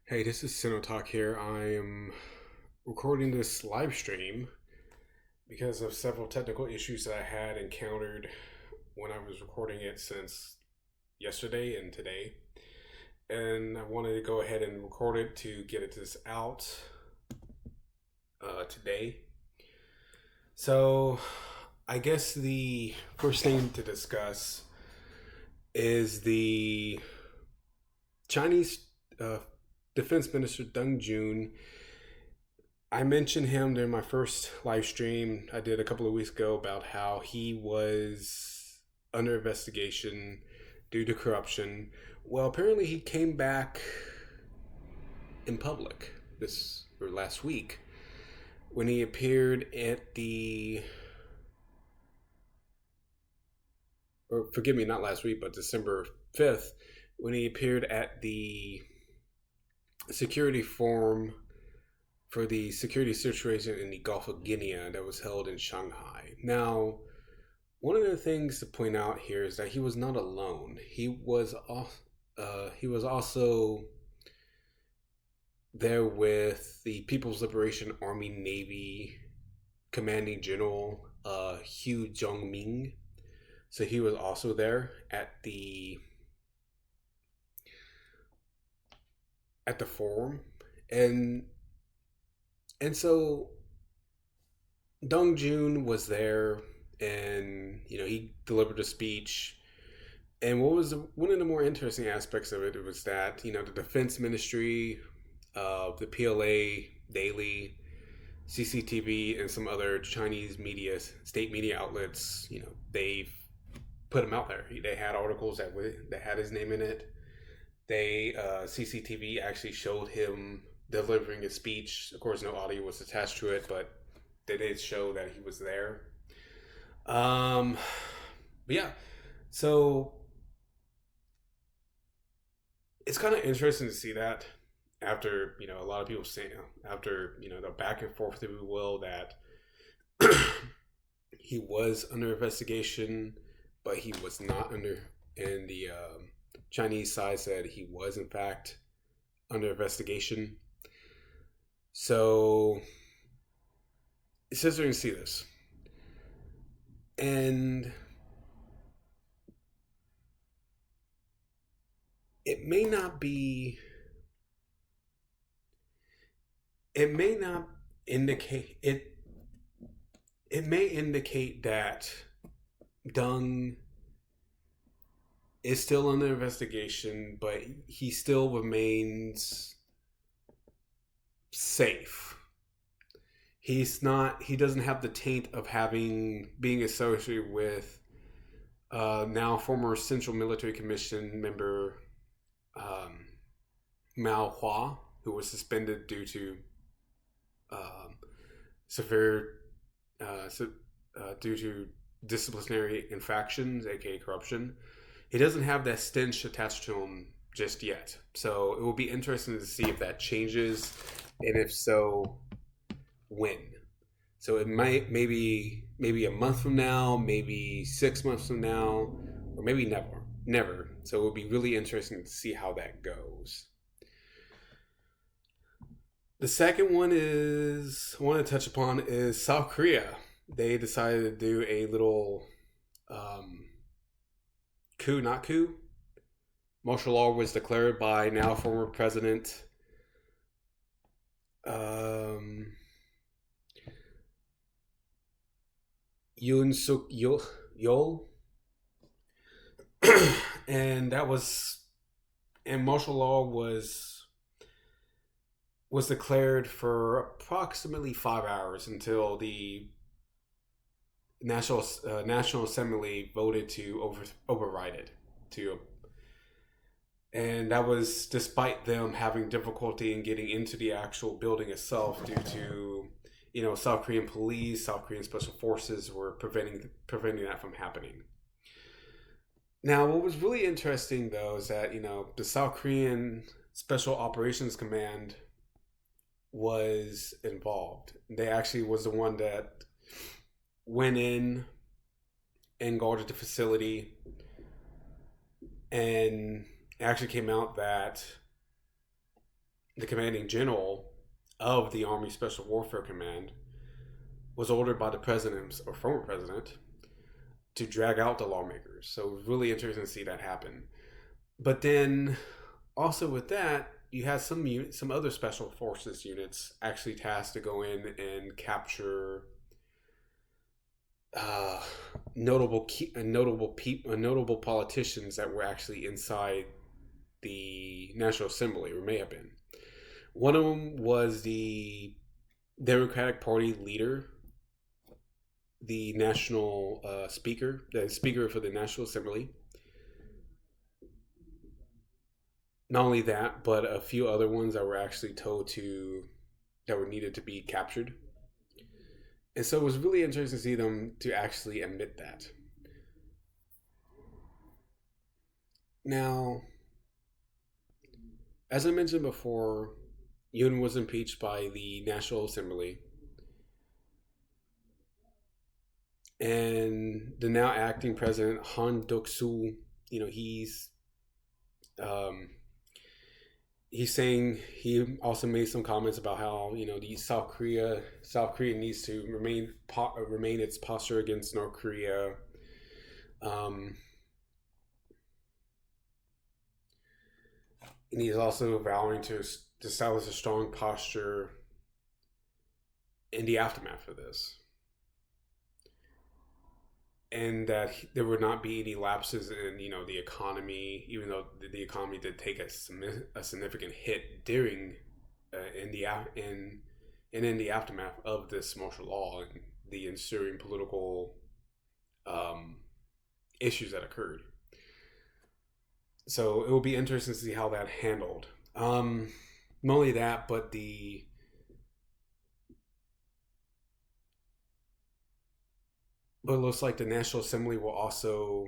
Hey, this is Sino here. I am recording this live stream because of several technical issues that I had encountered when I was recording it since yesterday and today. And I wanted to go ahead and record it to get this out today. So, I guess the first thing to discuss is the Chinese Defense Minister Deng Jun. I mentioned him during my first live stream I did a couple of weeks ago about how he was under investigation due to corruption. Well, apparently he came back in public this or last week when he appeared at the or forgive me, not last week, but December 5th when he appeared at the security forum for the security situation in the Gulf of Guinea that was held in Shanghai. Now, one of the things to point out here is that he was not alone. He was also there with the People's Liberation Army Navy Commanding General Hu Jongming. So he was also there at the forum, and so Dong Jun was there, and he delivered a speech. And what was one of the more interesting aspects of it was that the Defense Ministry, the PLA Daily, CCTV, and some other Chinese media, state media outlets, they've put him out there. They had articles that had his name in it. CCTV actually showed him delivering a speech. Of course, no audio was attached to it, but they did show that he was there. But yeah, so it's kind of interesting to see that after a lot of people saying after the back and forth, if we will, that he was under investigation, but he was not under, and the Chinese side said he was in fact under investigation. So it's interesting to see this. And it may not be, it may not indicate, it may indicate that Deng is still under investigation, but he still remains safe. He doesn't have the taint of being associated with now former Central Military Commission member um, Mao Hua, who was suspended due to um, severe due to disciplinary infractions, aka corruption. He doesn't have that stench attached to him just yet. So it will be interesting to see if that changes, and if so, when. So it might maybe a month from now, maybe 6 months from now, or maybe never. So it will be really interesting to see how that goes. The second one is I want to touch upon is South Korea. They decided to do a little um, coup, not coup. Martial law was declared by now former President um, Yoon Suk Yeol, and martial law was declared for approximately 5 hours until the National Assembly voted to override it. And that was despite them having difficulty in getting into the actual building itself due to South Korean police, South Korean special forces were preventing that from happening. Now, what was really interesting though is that the South Korean Special Operations Command was involved. They actually was the one that went in and guarded the facility, and it actually came out that the commanding general of the Army Special Warfare Command, was ordered by the president or former president to drag out the lawmakers. So it was really interesting to see that happen. But then also with that, you had some other special forces units actually tasked to go in and capture uh, notable politicians that were actually inside the National Assembly, or may have been. One of them was the Democratic Party leader, the national speaker, the speaker for the National Assembly. Not only that, but a few other ones that were actually told to that were needed to be captured. And so it was really interesting to see them to actually admit that. Now, as I mentioned before, Yoon was impeached by the National Assembly, and the now acting president Han Duk-soo, you know, um, he's saying he also made some comments about how the South Korea needs to remain its posture against North Korea. Um, and he's also vowing to establish a strong posture in the aftermath of this, and that there would not be any lapses in the economy, even though the economy did take a significant hit during in the in and in the aftermath of this martial law and the ensuing political um, issues that occurred. So it will be interesting to see how that handled. Not only that, but it looks like the National Assembly will also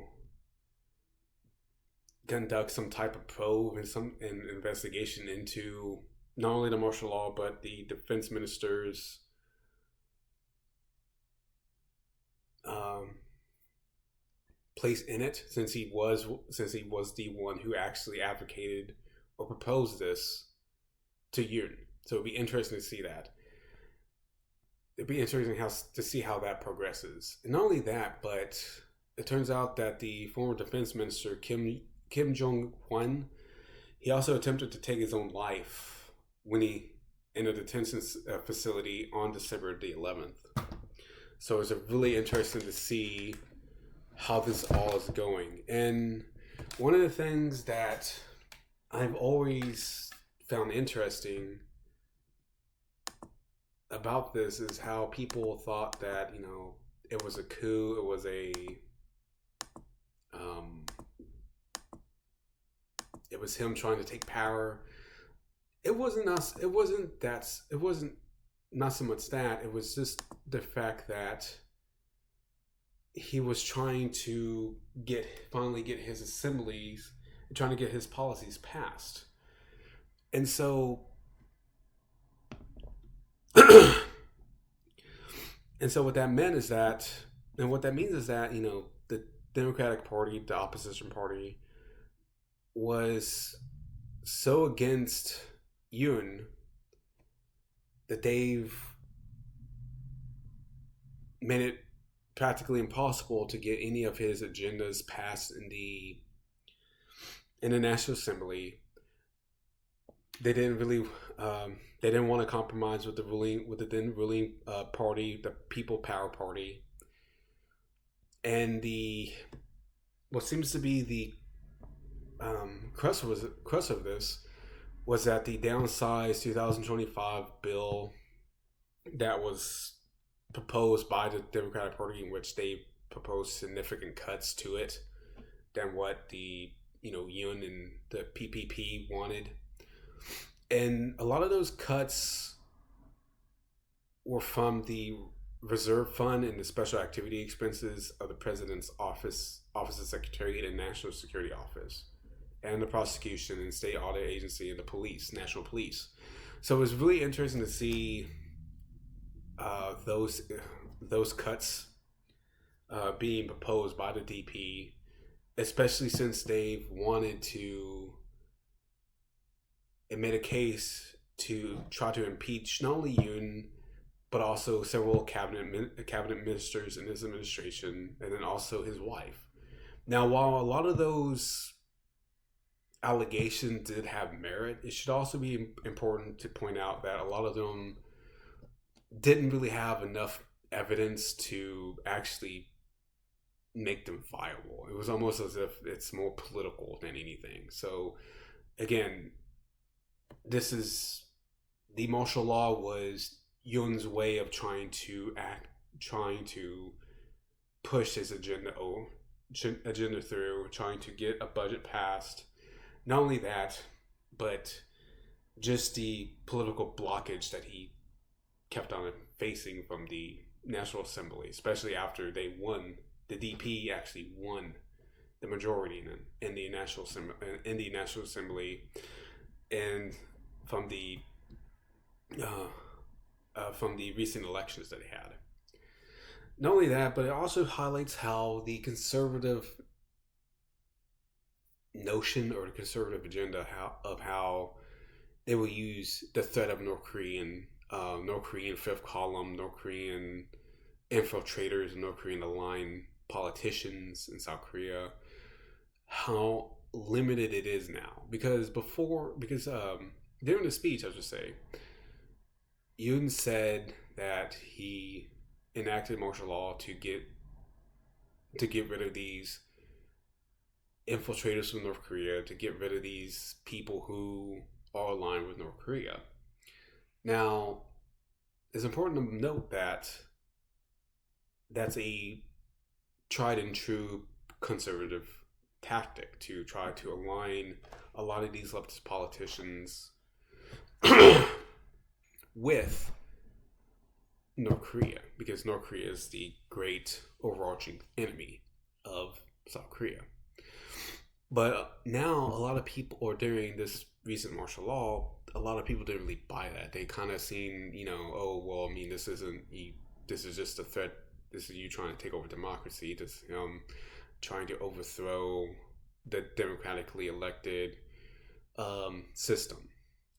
conduct some type of probe and some an investigation into not only the martial law but the defense minister's um, place in it, since he was the one who actually advocated or proposed this to Yoon. So it'd be interesting to see that. It'd be interesting to see how that progresses. And not only that, but it turns out that the former defense minister Kim Jong Hwan, he also attempted to take his own life when he in a detention facility on December the 11th. So it's really interesting to see how this all is going. And one of the things that I've always found interesting about this is how people thought that it was a coup, um, it was him trying to take power. It wasn't us. It wasn't that. It wasn't not so much that. It was just the fact that he was trying to finally get his assemblies, trying to get his policies passed, and so. And so what that meant is that, and what that means is that, the Democratic Party, the opposition party, was so against Yoon that they've made it practically impossible to get any of his agendas passed in the National Assembly. They didn't really they didn't want to compromise with the then ruling party, the People Power Party, and the what seems to be the crux of this was that the downsized 2025 bill that was proposed by the Democratic Party, in which they proposed significant cuts to it than what the Yoon and the PPP wanted. And a lot of those cuts were from the reserve fund and the special activity expenses of the president's office of secretariat and national security office, and the prosecution and state audit agency and the police, national police. So it was really interesting to see those cuts being proposed by the DP, especially since they've wanted to. It made a case to try to impeach not only Yoon but also several cabinet ministers in his administration, and then also his wife. Now, while a lot of those allegations did have merit, it should also be important to point out that a lot of them didn't really have enough evidence to actually make them viable. It was almost as if it's more political than anything. So, again, this is the martial law was Yoon's way of trying to push his agenda through, trying to get a budget passed. Not only that, but just the political blockage that he kept on facing from the National Assembly, especially after they won. The DP actually won the majority in the National Assembly, and from the recent elections that he had. Not only that, but it also highlights how the conservative notion or the conservative agenda of how they will use the threat of North Korean fifth column, North Korean infiltrators, and North Korean aligned politicians in South Korea, how limited it is now. Because during the speech, I should say, Yoon said that he enacted martial law to get rid of these infiltrators from North Korea, to get rid of these people who are aligned with North Korea. Now, it's important to note that that's a tried and true conservative tactic to try to align a lot of these leftist politicians with North Korea, because North Korea is the great overarching enemy of South Korea. But now a lot of people, or during this recent martial law, a lot of people didn't really buy that. They kind of seen, oh, well, I mean, this is just a threat. This is you trying to take over democracy. This trying to overthrow the democratically elected system.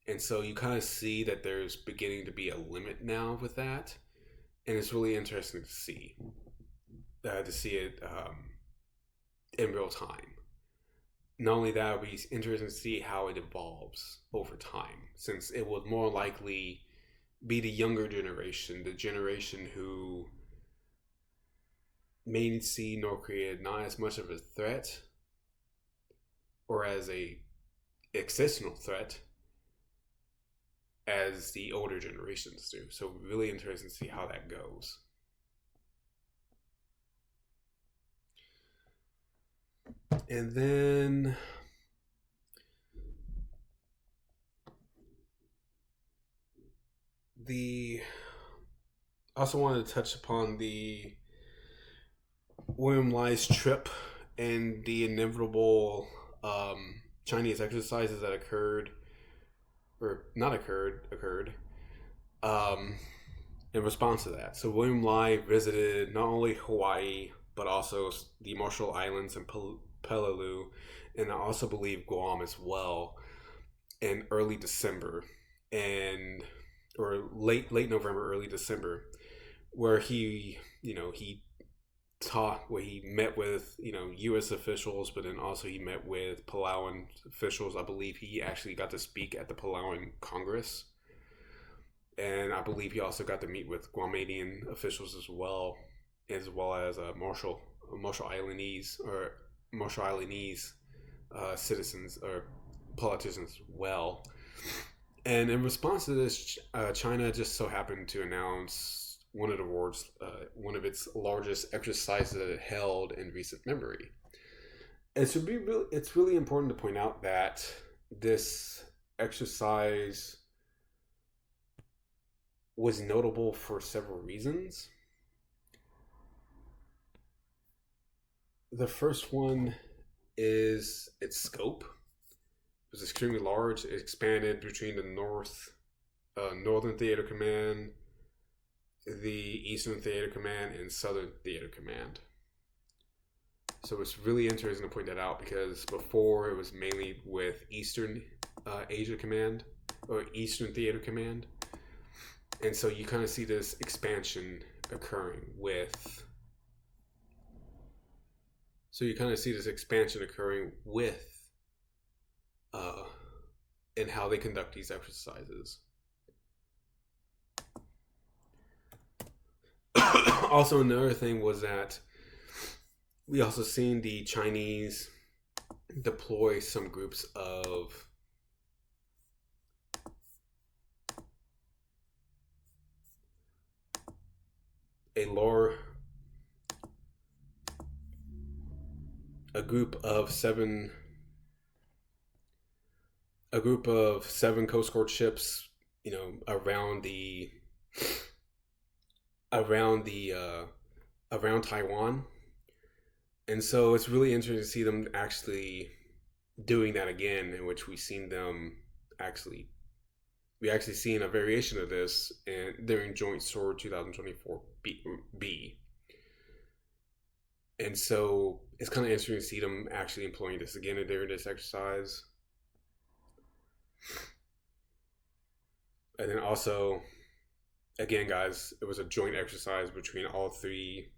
And so you kind of see that there's beginning to be a limit now with that. And it's really interesting to see it in real time. Not only that, it'll be interesting to see how it evolves over time, since it would more likely be the younger generation, the generation who may see North Korea not as much of a threat or as a existential threat as the older generations do. So really interesting to see how that goes. And then I also wanted to touch upon the William Lai's trip and the inevitable Chinese exercises that occurred in response to that. So William Lai visited not only Hawaii, but also the Marshall Islands and Peleliu, and I also believe Guam as well, in early December, or late November, early December, where he met with U.S. officials, but then also he met with Palauan officials. I believe he actually got to speak at the Palauan Congress, and I believe he also got to meet with Guamanian officials as well as Marshall Islandese citizens or politicians as well. And in response to this, China just so happened to announce one of its largest exercises that it held in recent memory. It's really important to point out that this exercise was notable for several reasons. The first one is its scope. It was extremely large. It expanded between the Northern Theater Command, the Eastern Theater Command, and Southern Theater Command. So it's really interesting to point that out, because before it was mainly with Eastern Asia Command, or Eastern Theater Command. And so you kind of see this expansion occurring with. So you kind of see this expansion occurring with, uh, and how they conduct these exercises. Also, another thing was that we also seen the Chinese deploy some groups of a lower a group of seven Coast Guard ships, around the around Taiwan. And so it's really interesting to see them actually doing that again, in which we actually seen a variation of this during Joint Sword 2024 B. And so it's kind of interesting to see them actually employing this again during this exercise. And then also, again, guys, it was a joint exercise between all three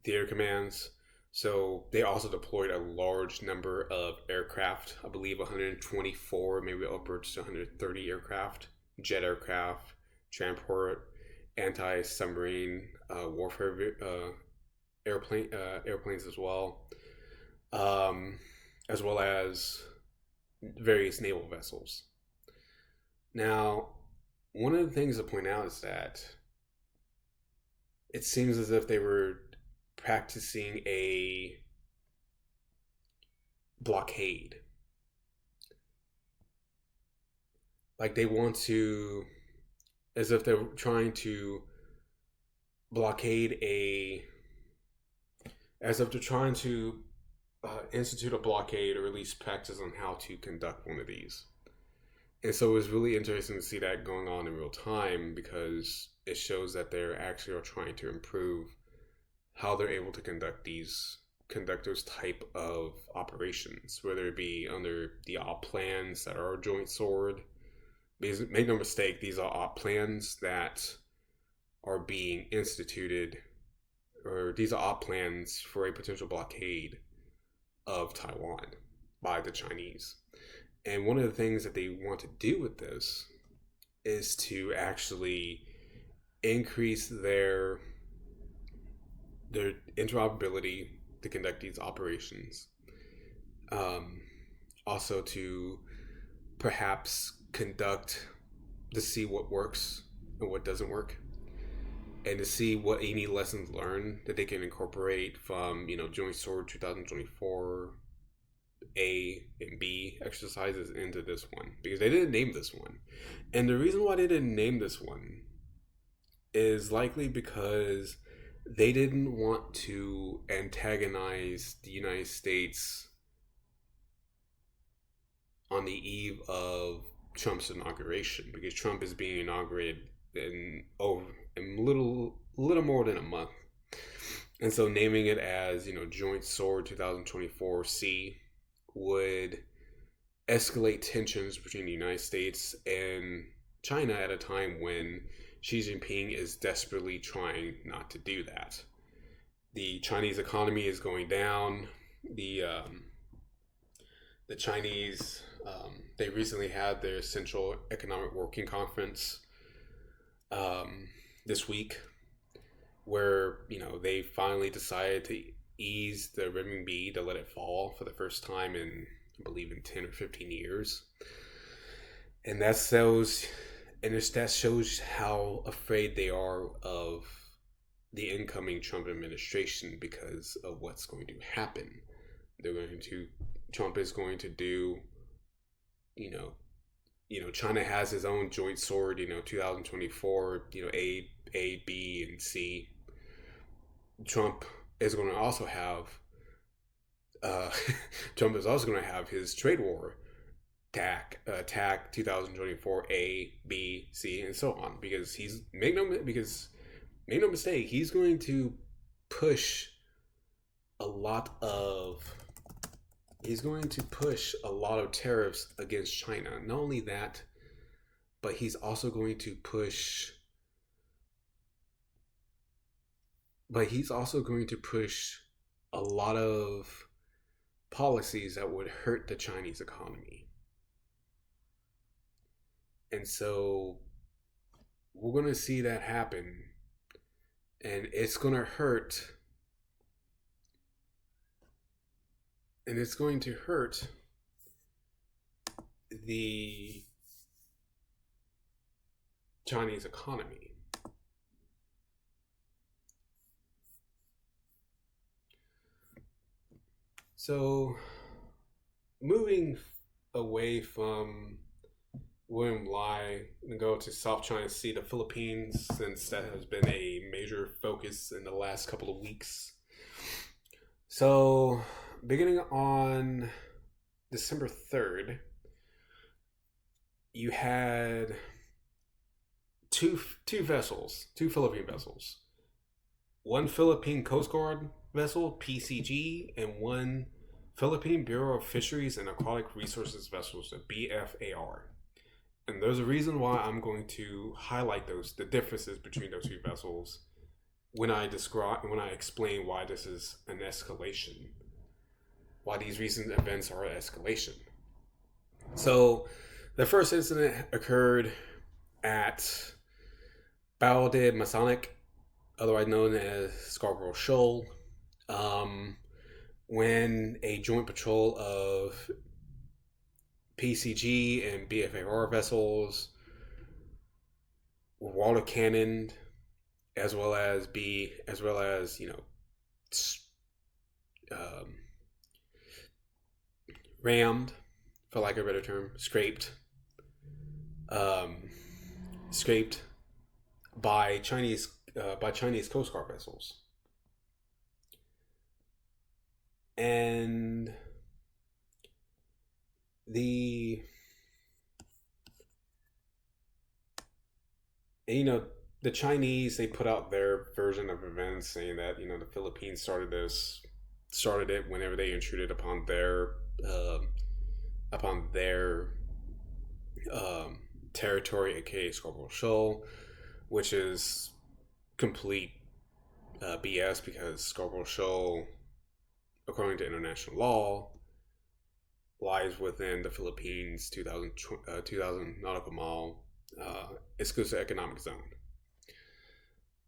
theater commands. So they also deployed a large number of aircraft, I believe 124, maybe upwards to 130 aircraft, jet aircraft, transport, anti-submarine warfare airplanes as well as various naval vessels. Now, one of the things to point out is that it seems as if they were practicing a blockade. Like they want to, as if they're trying to institute a blockade, or at least practice on how to conduct one of these. And so it was really interesting to see that going on in real time, because it shows that they're actually are trying to improve how they're able to conduct those type of operations, whether it be under the op plans that are Joint Sword. Because make no mistake, these are op plans that are being instituted, or these are op plans for a potential blockade of Taiwan by the Chinese. And one of the things that they want to do with this is to actually increase their interoperability to conduct these operations. Also to perhaps to see what works and what doesn't work, and to see what any lessons learned that they can incorporate from Joint Sword 2024 A and B exercises into this one, because they didn't name this one. And the reason why they didn't name this one is likely because they didn't want to antagonize the United States on the eve of Trump's inauguration, because Trump is being inaugurated in little more than a month. And so naming it as, Joint Sword 2024 C would escalate tensions between the United States and China at a time when Xi Jinping is desperately trying not to do that. The Chinese economy is going down. The Chinese, they recently had their Central Economic Working Conference this week, where they finally decided to ease the renminbi, to let it fall for the first time in, I believe, in 10 or 15 years. And that shows how afraid they are of the incoming Trump administration, because of what's going to happen. Trump is going to do, China has his own Joint Sword, 2024, A, B, and C. Trump is going to also have his trade war TAC 2024 A, B, C, and so on, because make no mistake, he's going to push a lot of he's going to push a lot of tariffs against China. Not only that, but he's also going to push. But he's also going to push a lot of policies that would hurt the Chinese economy. And so we're going to see that happen. And it's going to hurt. And it's going to hurt the Chinese economy. So, moving away from William Lai and go to South China Sea, the Philippines, since that has been a major focus in the last couple of weeks. So, beginning on December 3rd, you had two vessels, two Philippine vessels. One Philippine Coast Guard vessel, PCG, and one Philippine Bureau of Fisheries and Aquatic Resources vessels, the BFAR. And there's a reason why I'm going to highlight the differences between those two vessels when I explain why this is an escalation, why these recent events are an escalation. So, the first incident occurred at Bao de Masonic, otherwise known as Scarborough Shoal, when a joint patrol of PCG and BFAR vessels were water cannoned, as well as rammed, for lack of a better term, scraped by Chinese Coast Guard vessels. And the Chinese, they put out their version of events saying that the Philippines started it whenever they intruded upon their territory, aka Scarborough Shoal, which is complete BS, because Scarborough Shoal, according to international law, lies within the Philippines 2000 nautical mile exclusive economic zone.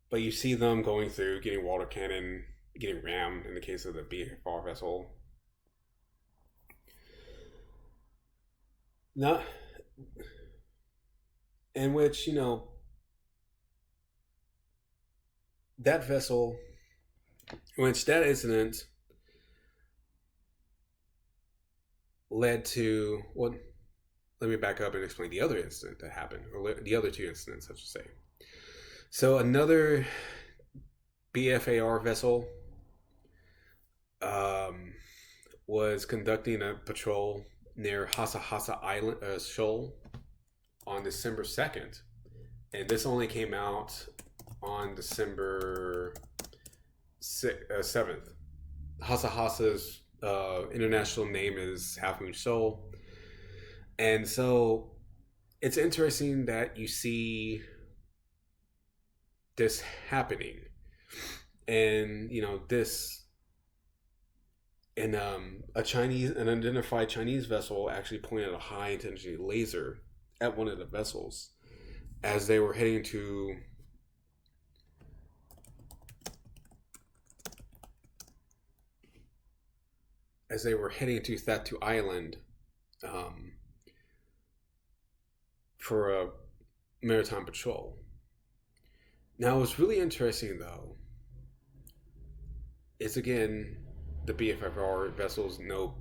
But you see them going through, getting water cannon, getting rammed in the case of the BFR vessel. Not in which, that vessel, which that incident led to what? Let me back up and explain the other incident that happened, or the other two incidents, I should say. So another BFAR vessel was conducting a patrol near Hasa Island Shoal on December 2nd, and this only came out on December 7th. Hasa's international name is Half Moon Shoal. And so it's interesting that you see this happening. And, this, and an identified Chinese vessel actually pointed a high intensity laser at one of the vessels as they were heading to Thatu Island for a maritime patrol. Now, what's really interesting, though, is again the BFFR vessels. No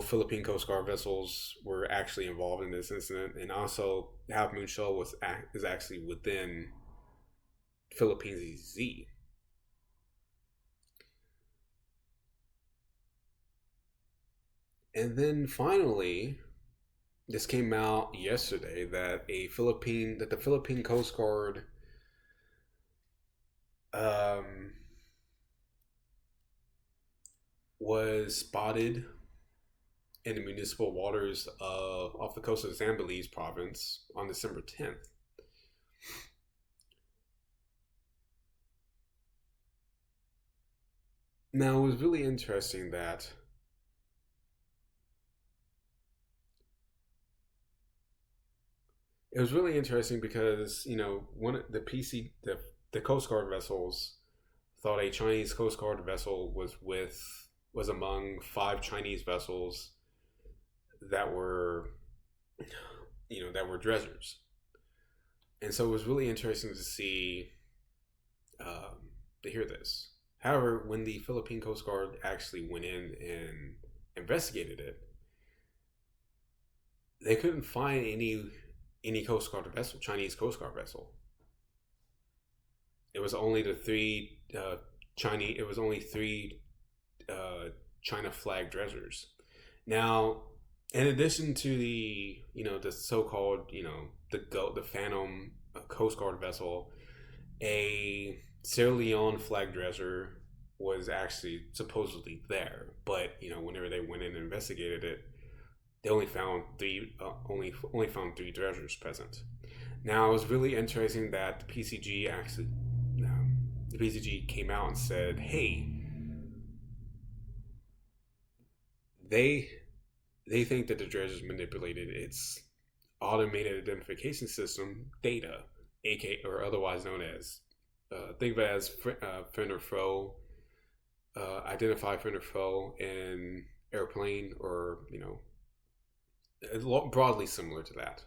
Philippine Coast Guard vessels were actually involved in this incident, and also Half Moon Shoal is actually within Philippines EZ. And then finally, this came out yesterday that the Philippine Coast Guard was spotted in the municipal waters of off the coast of Zambales province on December 10th. Now it was really interesting that it was really interesting because one of the the Coast Guard vessels thought a Chinese Coast Guard vessel was among five Chinese vessels that were that were dredgers, and so it was really interesting to see to hear this. However, when the Philippine Coast Guard actually went in and investigated it, they couldn't find any Coast Guard vessel, Chinese Coast Guard vessel. It was only the three Chinese. It was only three China flag dredgers. Now, in addition to the so-called the Phantom Coast Guard vessel, a Sierra Leone flag dredger was actually supposedly there, but whenever they went in and investigated it, they only found three dredgers present. Now it was really interesting that the PCG came out and said, "Hey, they they think that the dredgers manipulated its automated identification system data, aka or otherwise known as think of it as friend or foe, identify friend or foe in airplane, or broadly similar to that."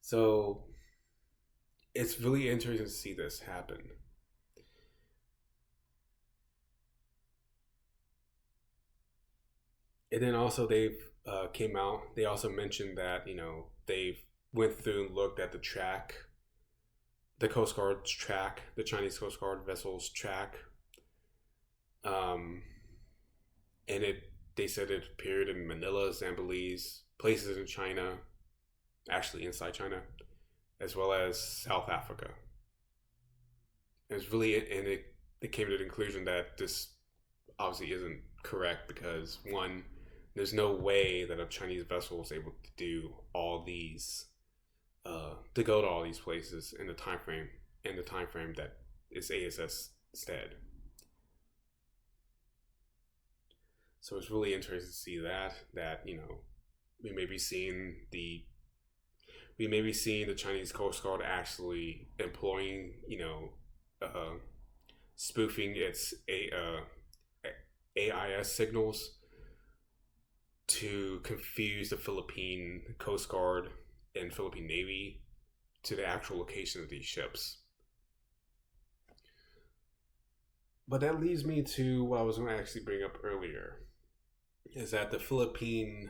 So it's really interesting to see this happen. And then also they've came out. They also mentioned that they've went through and looked at the track, the Coast Guard's track, the Chinese Coast Guard vessel's track, um, and they said it appeared in Manila, Zambales, places in China, actually inside China, as well as South Africa. It's really and it came to the conclusion that this obviously isn't correct because one, there's no way that a Chinese vessel was able to do all these, to go to all these places in the time frame that is ASS instead. So it's really interesting to see that we may be seeing the we may be seeing the Chinese Coast Guard actually employing uh, spoofing its AIS signals to confuse the Philippine Coast Guard and Philippine Navy to the actual location of these ships. But that leads me to what I was going to actually bring up earlier, is that the Philippines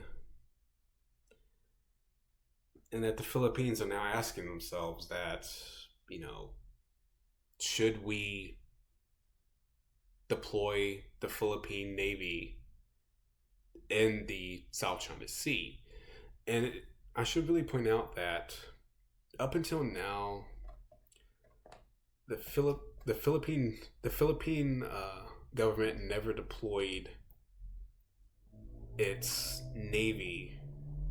are now asking themselves that, should we deploy the Philippine Navy in the South China Sea? And I should really point out that up until now, the Philippine government never deployed its navy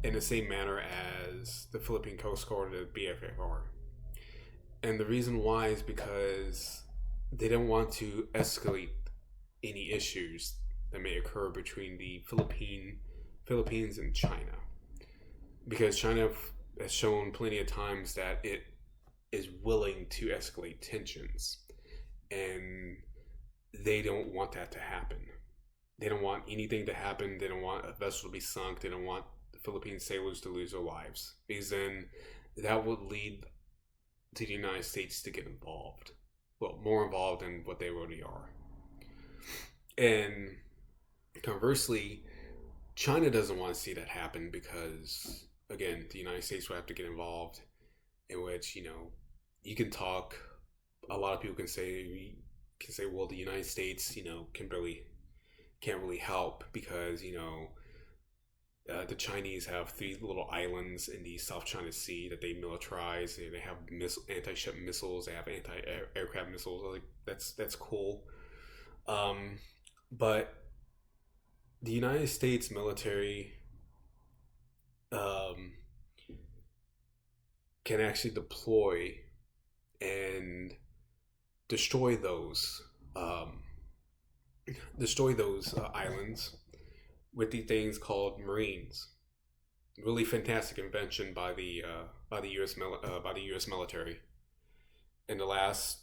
in the same manner as the Philippine Coast Guard or the BFAR. And the reason why is because they don't want to escalate any issues that may occur between the Philippines and China. Because China has shown plenty of times that it is willing to escalate tensions. And they don't want that to happen. They don't want anything to happen. They don't want a vessel to be sunk. They don't want the Philippine sailors to lose their lives. Because then that would lead to the United States to get involved. Well, more involved than what they already are. And conversely, China doesn't want to see that happen because, again, the United States will have to get involved, in which, you can talk, a lot of people can say, well, the United States, can't really help because, The Chinese have three little islands in the South China Sea that they militarize, and they have anti-ship missiles. They have anti-aircraft missiles. Like that's cool. Um, but the United States military um, can actually deploy and destroy those um, islands with the things called Marines. Really fantastic invention by the U.S. military in the last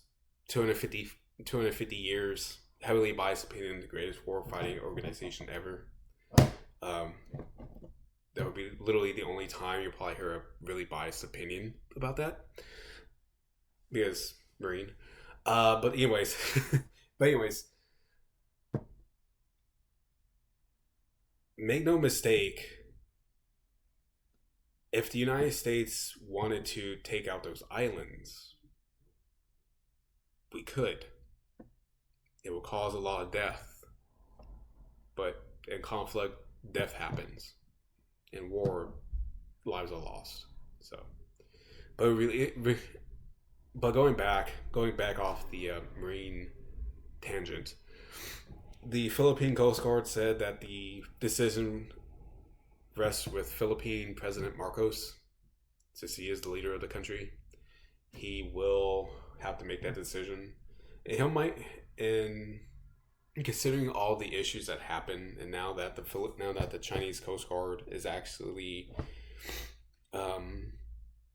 250 years. Heavily biased opinion, the greatest warfighting organization ever. Um, that would be literally the only time you'll probably hear a really biased opinion about that, because Marine. But anyways, but anyways, make no mistake. If the United States wanted to take out those islands, we could. It will cause a lot of death, but in conflict, death happens. In war, lives are lost. So, but but going back off the Marine tangent, the Philippine Coast Guard said that the decision rests with Philippine President Marcos, since he is the leader of the country. He will have to make that decision, and he might. And considering all the issues that happen, and now that the Chinese Coast Guard is actually um,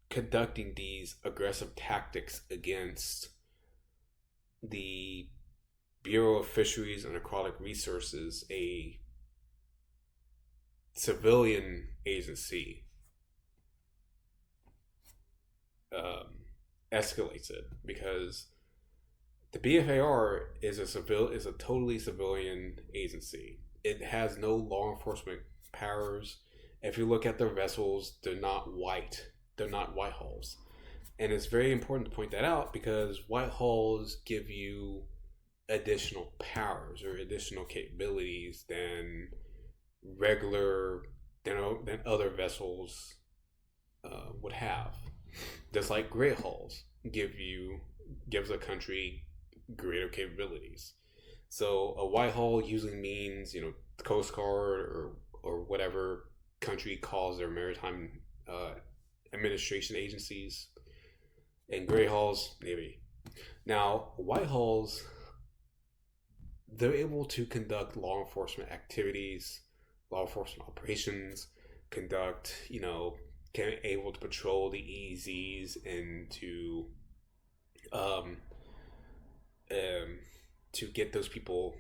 conducting these aggressive tactics against the Bureau of Fisheries and Aquatic Resources, a civilian agency, escalates it, because the BFAR is a totally civilian agency. It has no law enforcement powers. If you look at their vessels, they're not white. They're not white hulls. And it's very important to point that out, because white hulls give you additional powers or additional capabilities than regular than other vessels would have. Just like gray hulls gives a country greater capabilities. So a white hull usually means, the Coast Guard or whatever country calls their maritime administration agencies, and gray hulls, Navy. Now, white hulls, they're able to conduct law enforcement activities, law enforcement operations, conduct, able to patrol the EEZs and um, to get those people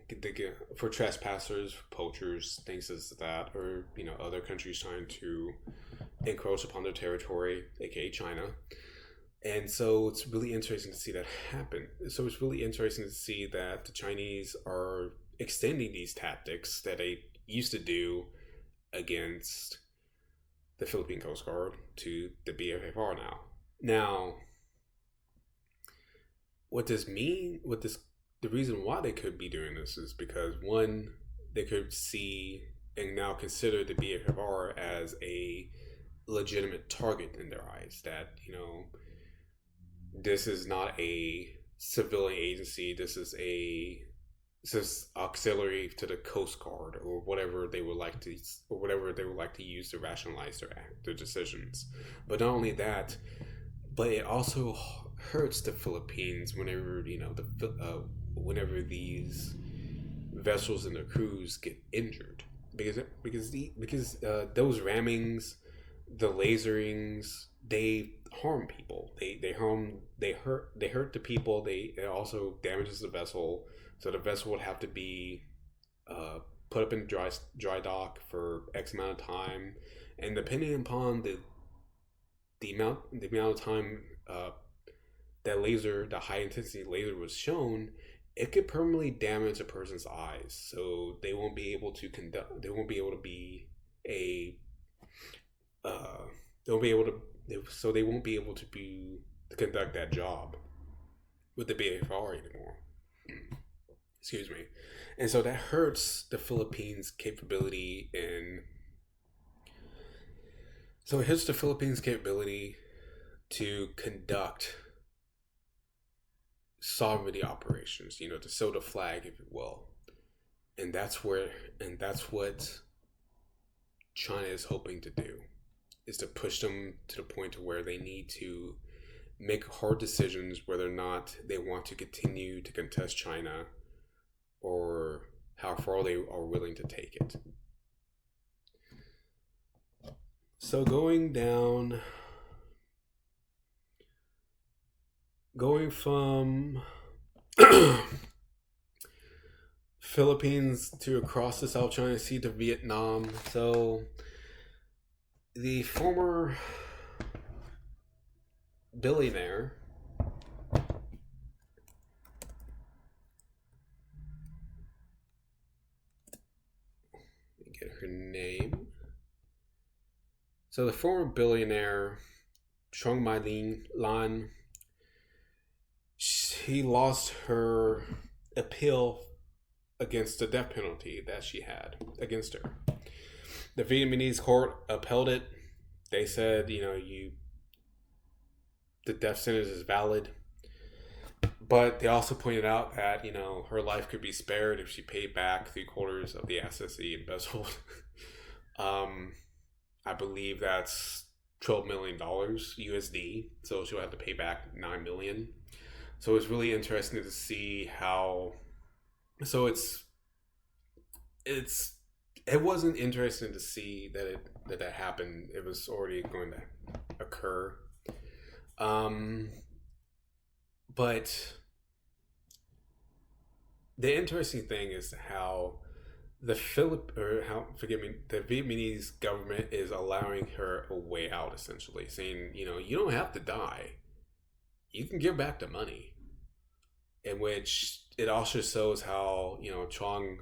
for trespassers, for poachers, things as that, or other countries trying to encroach upon their territory, aka China. And so it's really interesting to see that happen. So it's really interesting to see that the Chinese are extending these tactics that they used to do against the Philippine Coast Guard to the BFFR now. Now, what this mean? The reason why they could be doing this is because, one, they could see and now consider the BFFR as a legitimate target in their eyes. That this is not a civilian agency. This is auxiliary to the Coast Guard, or whatever they would like to use to rationalize their decisions. But not only that, but it also hurts the Philippines whenever whenever these vessels and their crews get injured, because those rammings, the laserings, they harm people. They hurt the people. It also damages the vessel. So the vessel would have to be put up in dry dock for X amount of time, and depending upon the amount of time the high intensity laser was shown, it could permanently damage a person's eyes. So they won't be able to conduct. They won't be able to be a. They'll be able to. So they won't be able to conduct that job with the BFR anymore. Excuse me. And so that hurts the Philippines' capability in So here's the Philippines' capability to conduct sovereignty operations, to sow the flag, if you will. And that's where, and that's what China is hoping to do, is to push them to the point to where they need to make hard decisions whether or not they want to continue to contest China or how far they are willing to take it. So going from Philippines to across the South China Sea to Vietnam. So the former billionaire get her name. So the former billionaire Chong Mai Lan, she lost her appeal against the death penalty that she had against her. The Vietnamese court upheld it. They said, the death sentence is valid. But they also pointed out that, her life could be spared if she paid back 3/4 of the assets she embezzled. I believe that's $12 million USD. So she'll have to pay back $9 million. So it's really interesting to see how. So it wasn't interesting to see that happened. It was already going to occur. But the interesting thing is how the Vietnamese government is allowing her a way out, essentially saying, you don't have to die. You can give back the money. In which it also shows how, Chong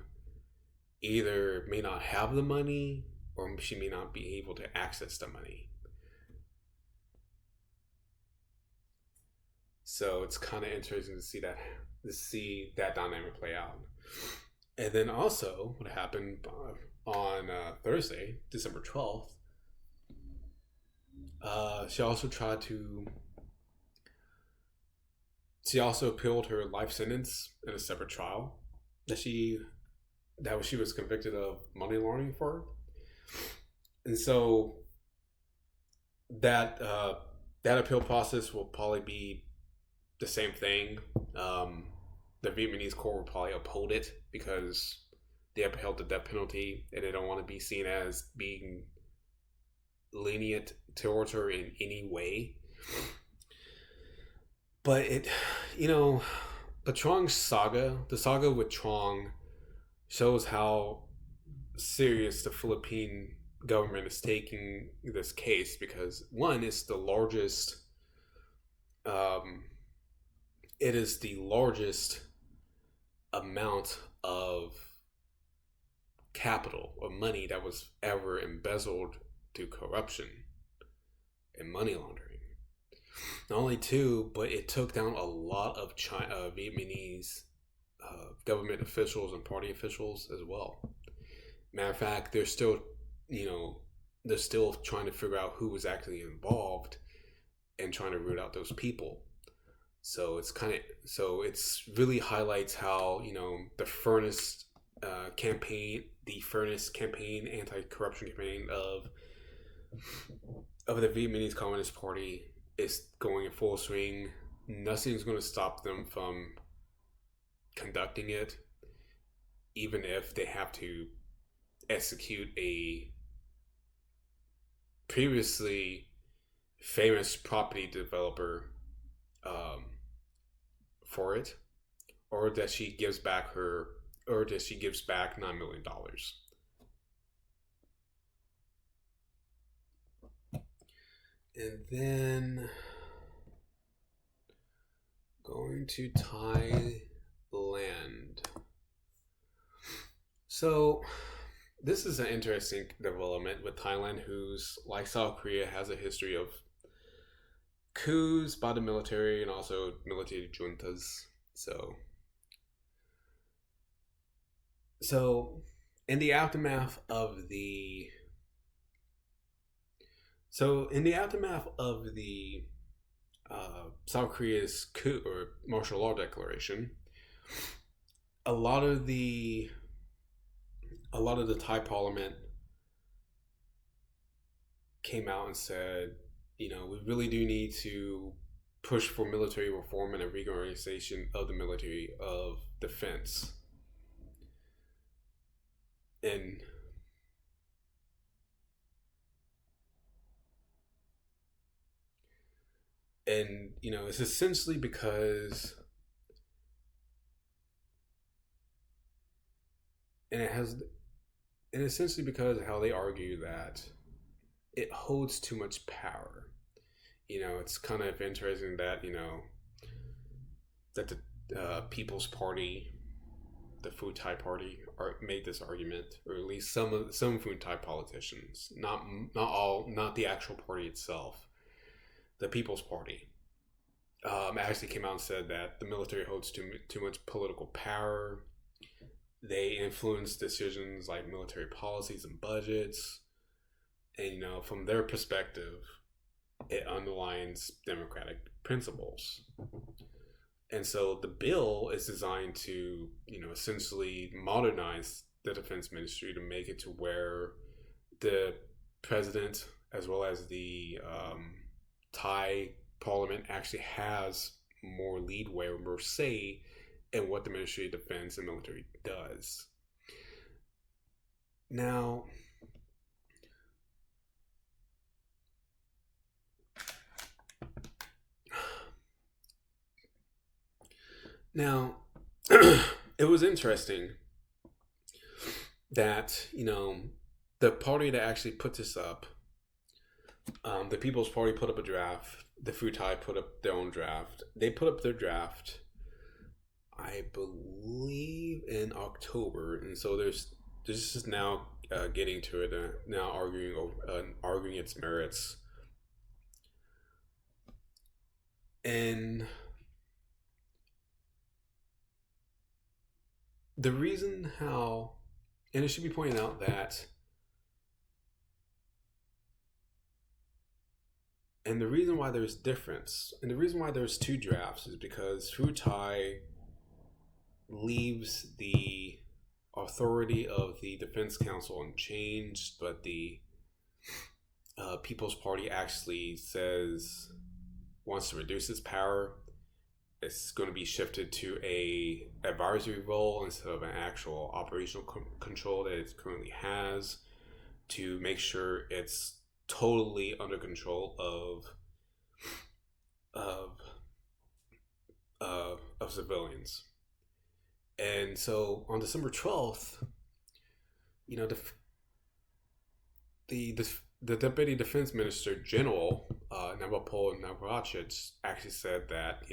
either may not have the money or she may not be able to access the money. So it's kind of interesting to see that dynamic play out. And then also what happened on Thursday, December 12th, she also appealed her life sentence in a separate trial that she was convicted of money laundering for. And so that appeal process will probably be the same thing. The Vietnamese court will probably uphold it because they upheld the death penalty and they don't want to be seen as being lenient towards her in any way. But the saga with Trong shows how serious the Philippine government is taking this case because one, it's the largest. It is the largest amount of capital or money that was ever embezzled through corruption and money laundering. Not only two, but it took down a lot of Vietnamese government officials and party officials as well. Matter of fact, they're still trying to figure out who was actually involved and trying to root out those people. So it's really highlights how the Furnace campaign, anti-corruption campaign of the Vietnamese Communist Party is going in full swing. Nothing's going to stop them from conducting it, even if they have to execute a previously famous property developer for it, or that she gives back $9 million. And then going to Thailand. So this is an interesting development with Thailand, whose, like South Korea, has a history of coups by the military and also military juntas. So in the aftermath of the So, in the aftermath of the South Korea's coup or martial law declaration, a lot of the Thai parliament came out and said, we really do need to push for military reform and a reorganization of the military of defense. And it's essentially because and it has and essentially because of how they argue that it holds too much power. It's kind of interesting that that the People's Party, the Phú Thai Party, made this argument, or at least some Phú Thai politicians, not all, not the actual party itself. The People's Party actually came out and said that the military holds too much political power. They influence decisions like military policies and budgets, and from their perspective, it underlines democratic principles. And so the bill is designed to, essentially modernize the defense ministry to make it to where the president, as well as the Thai parliament, actually has more leadway or more say in what the Ministry of Defense and military does. Now, it was interesting that, the party that actually put this up, the People's Party put up a draft, the Phú Thai put up their own draft. They put up their draft, I believe, in October, and so this is now getting to it, now arguing its merits, and the reason how, and it should be pointed out that, and the reason why there's difference, and the reason why there's two drafts is because Phú Thai leaves the authority of the Defense Council unchanged, but the People's Party actually wants to reduce its power. It's going to be shifted to a advisory role instead of an actual operational control that it currently has, to make sure it's totally under control of civilians. And so on December 12th, the Deputy Defense Minister General, Nabapol Navrachich, actually said that,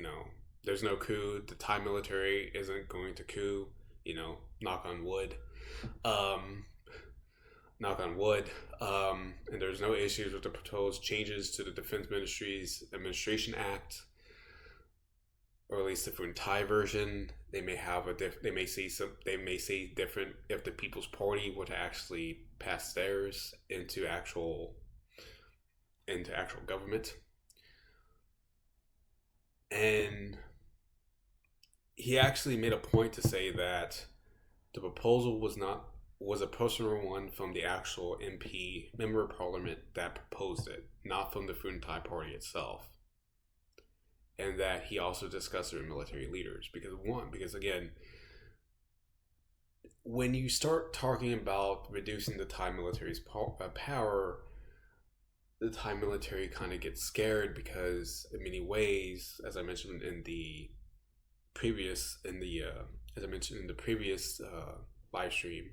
there's no coup, the Thai military isn't going to coup, knock on wood. Knock on wood. And there's no issues with the proposed changes to the Defense Ministry's Administration Act, or at least the Phú Thai version. They may say different if the People's Party were to actually pass theirs into actual government. And he actually made a point to say that the proposal was a personal one from the actual member of parliament that proposed it, not from the Phú Thai Party itself. And that he also discussed it with military leaders because again, when you start talking about reducing the Thai military's power, the Thai military kind of gets scared because, in many ways, as I mentioned in the previous live stream,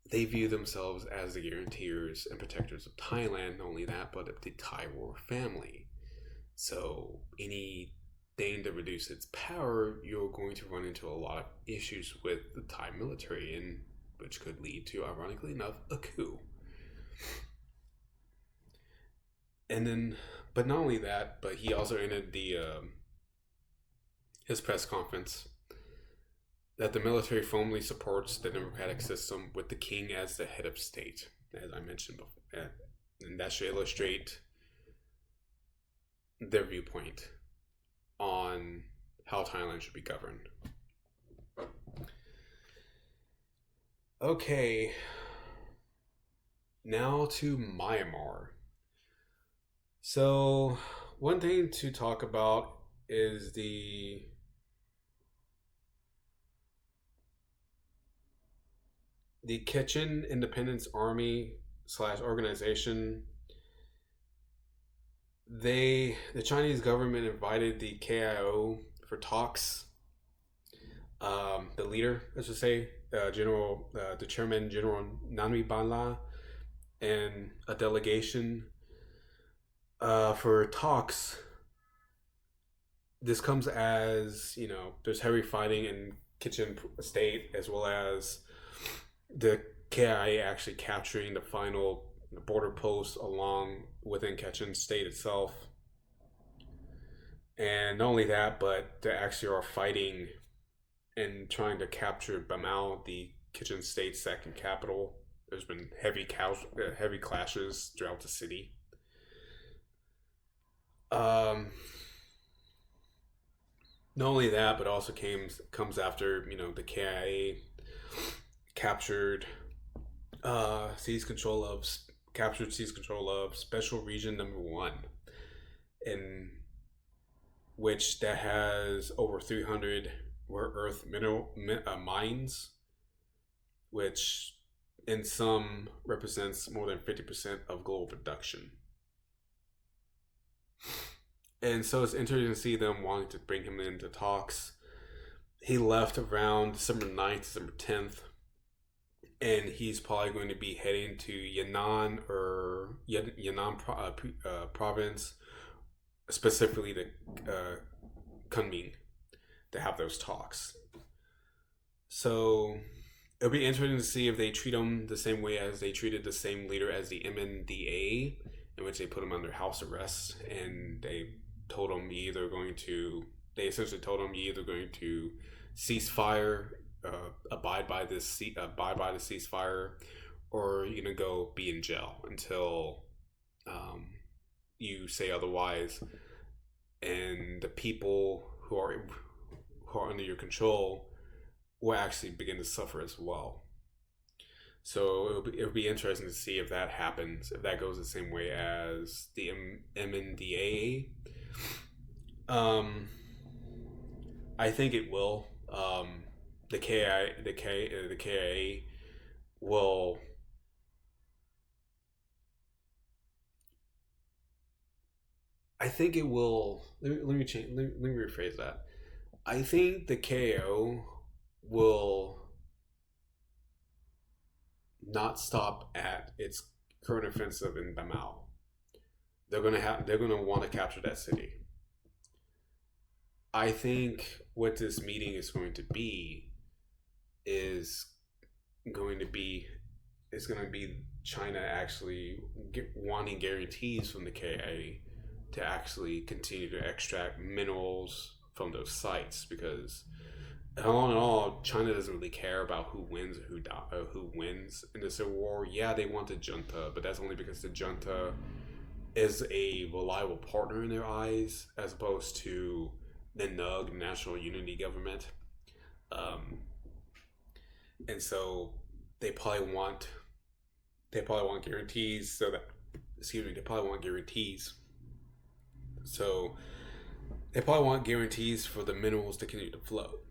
they view themselves as the guarantors and protectors of Thailand. Not only that, but of the Thai royal family. So anything to reduce its power, you're going to run into a lot of issues with the Thai military, and which could lead to, ironically enough, a coup. And then, but not only that, but he also ended his press conference that the military firmly supports the democratic system with the king as the head of state, as I mentioned before, and that should illustrate their viewpoint on how Thailand should be governed. Okay, now to Myanmar. So, one thing to talk about is the Kitchen Independence Army slash organization. The Chinese government invited the KIO for talks. The leader, let's just say, the chairman, General Nanmi Banla, and a delegation for talks. This comes as, there's heavy fighting in Kitchen State, as well as the KIA actually capturing the final border post along within Kitchen State itself. And not only that, but they actually are fighting and trying to capture Bamao, the Kitchen State's second capital. There's been heavy clashes throughout the city. Not only that, but also comes after the KIA captured seized control of Special Region Number 1, in which that has over 300 rare earth mineral mines, which in some represents more than 50% of global production. And so it's interesting to see them wanting to bring him into talks. He left around December 9th, December 10th, and he's probably going to be heading to Yan'an province, specifically to Kunming, to have those talks. So it'll be interesting to see if they treat him the same way as they treated the same leader as the MNDA, in which they put him under house arrest, and they essentially told him you're either going to cease fire, abide by the ceasefire, or you're gonna go be in jail until you say otherwise, and the people who are under your control will actually begin to suffer as well. So it'll be interesting to see if that happens, if that goes the same way as the MNDAA. I think it will. The KIA will. I think it will. Let me change. Let me rephrase that. I think the KO will not stop at its current offensive in Bamao. They're gonna want to capture that city. I think what this meeting is going to be is going to be China actually wanting guarantees from the KIA to actually continue to extract minerals from those sites, because all in all, China doesn't really care about who wins or who wins in the Civil War. Yeah, they want the junta, but that's only because the junta is a reliable partner in their eyes, as opposed to the NUG, National Unity Government. And so they probably want guarantees, so that they probably want guarantees. So they probably want guarantees for the minerals to continue to flow.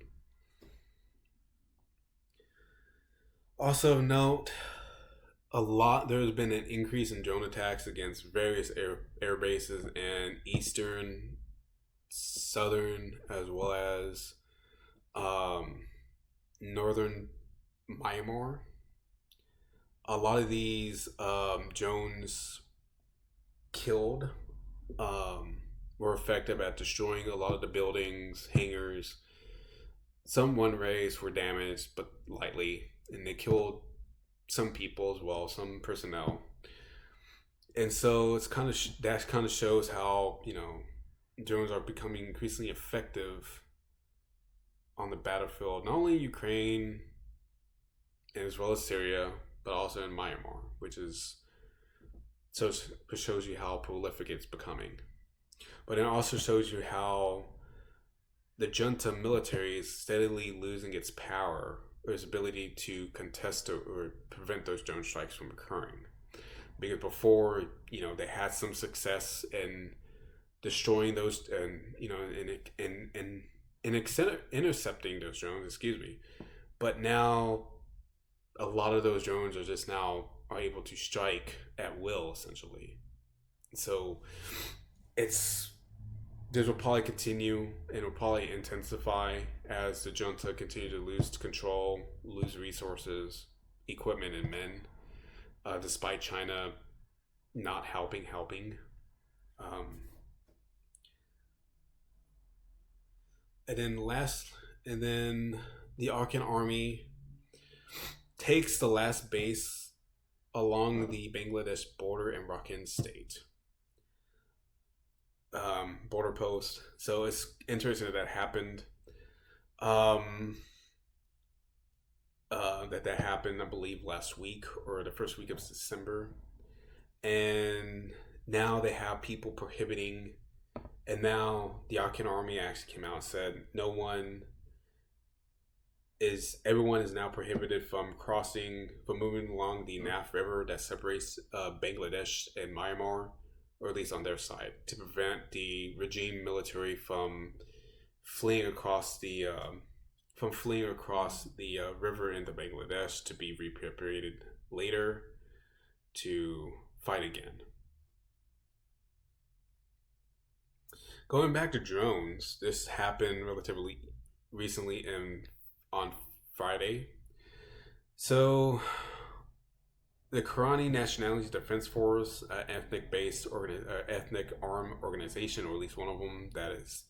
Also note, there's been an increase in drone attacks against various air bases in eastern, southern, as well as northern Myanmar. A lot of these drones killed were effective at destroying a lot of the buildings, hangars. Some one rays were damaged, but lightly, and they killed some people as well, some personnel. And so that kind of shows how drones are becoming increasingly effective on the battlefield, not only in Ukraine and as well as Syria, but also in Myanmar, which is So it shows you how prolific it's becoming. But it also shows you how the junta military is steadily losing its power or its ability to contest or prevent those drone strikes from occurring. Because before, they had some success in destroying those and, intercepting those drones, excuse me. But now a lot of those drones are just now are able to strike at will, essentially. So it's this will probably continue and will probably intensify as the junta continue to lose control, lose resources, equipment, and men, despite China not helping. Um, and then the Arkan army takes the last base along the Bangladesh border in Rakhine State. Border post. So it's interesting that happened. Um, that happened, I believe, last week or the first week of December, and now they have people prohibiting. And now the Afghan army actually came out and said everyone is now prohibited from moving along the Naf River that separates Bangladesh and Myanmar, or at least on their side, to prevent the regime military from fleeing across the river into Bangladesh to be repatriated later to fight again. Going back to drones, this happened relatively recently on Friday. So the Karani Nationalities Defense Force, ethnic armed organization, or at least one of them that is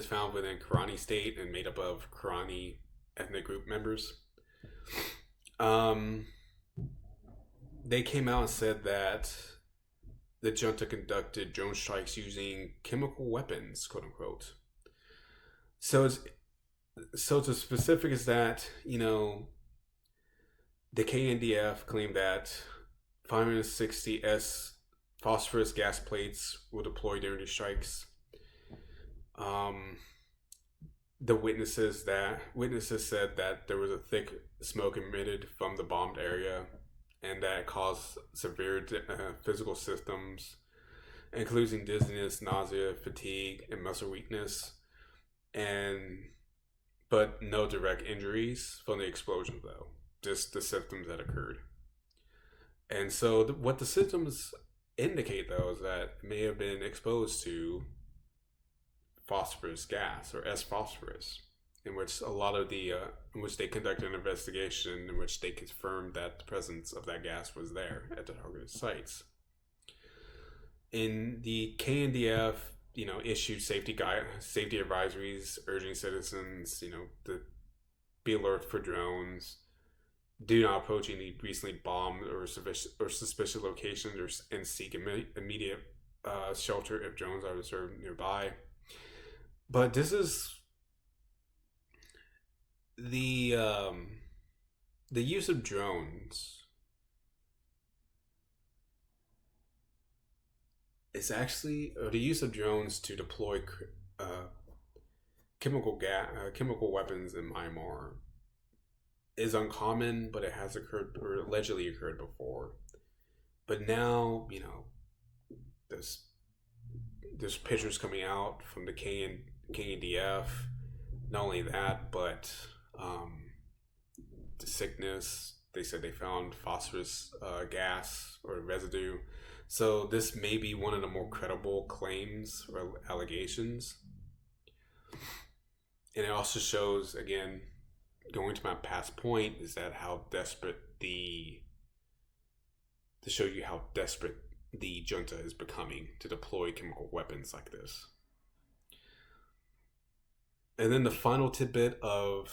found within Karani State and made up of Karani ethnic group members. They came out and said that the junta conducted drone strikes using chemical weapons, quote unquote. So as specific as that, the KNDF claimed that 560 phosphorus gas plates were deployed during the strikes. The witnesses said that there was a thick smoke emitted from the bombed area, and that caused severe physical symptoms, including dizziness, nausea, fatigue, and muscle weakness, but no direct injuries from the explosion, though, just the symptoms that occurred. And so what the symptoms indicate, though, is that it may have been exposed to phosphorus gas, or S-phosphorus, in which they conducted an investigation in which they confirmed that the presence of that gas was there at the targeted sites. In the KNDF, issued safety advisories urging citizens, to be alert for drones, do not approach any recently bombed or suspicious locations, and seek immediate shelter if drones are observed nearby. But this is the use of drones is actually, or the use of drones to deploy chemical weapons in Myanmar is uncommon, but it has occurred, or allegedly occurred, before. But now, there's pictures coming out from the KNDF. Not only that, but the sickness. They said they found phosphorus gas or residue. So this may be one of the more credible claims or allegations. And it also shows, again, going to my past point, is that to show you how desperate the junta is becoming to deploy chemical weapons like this. And then the final tidbit from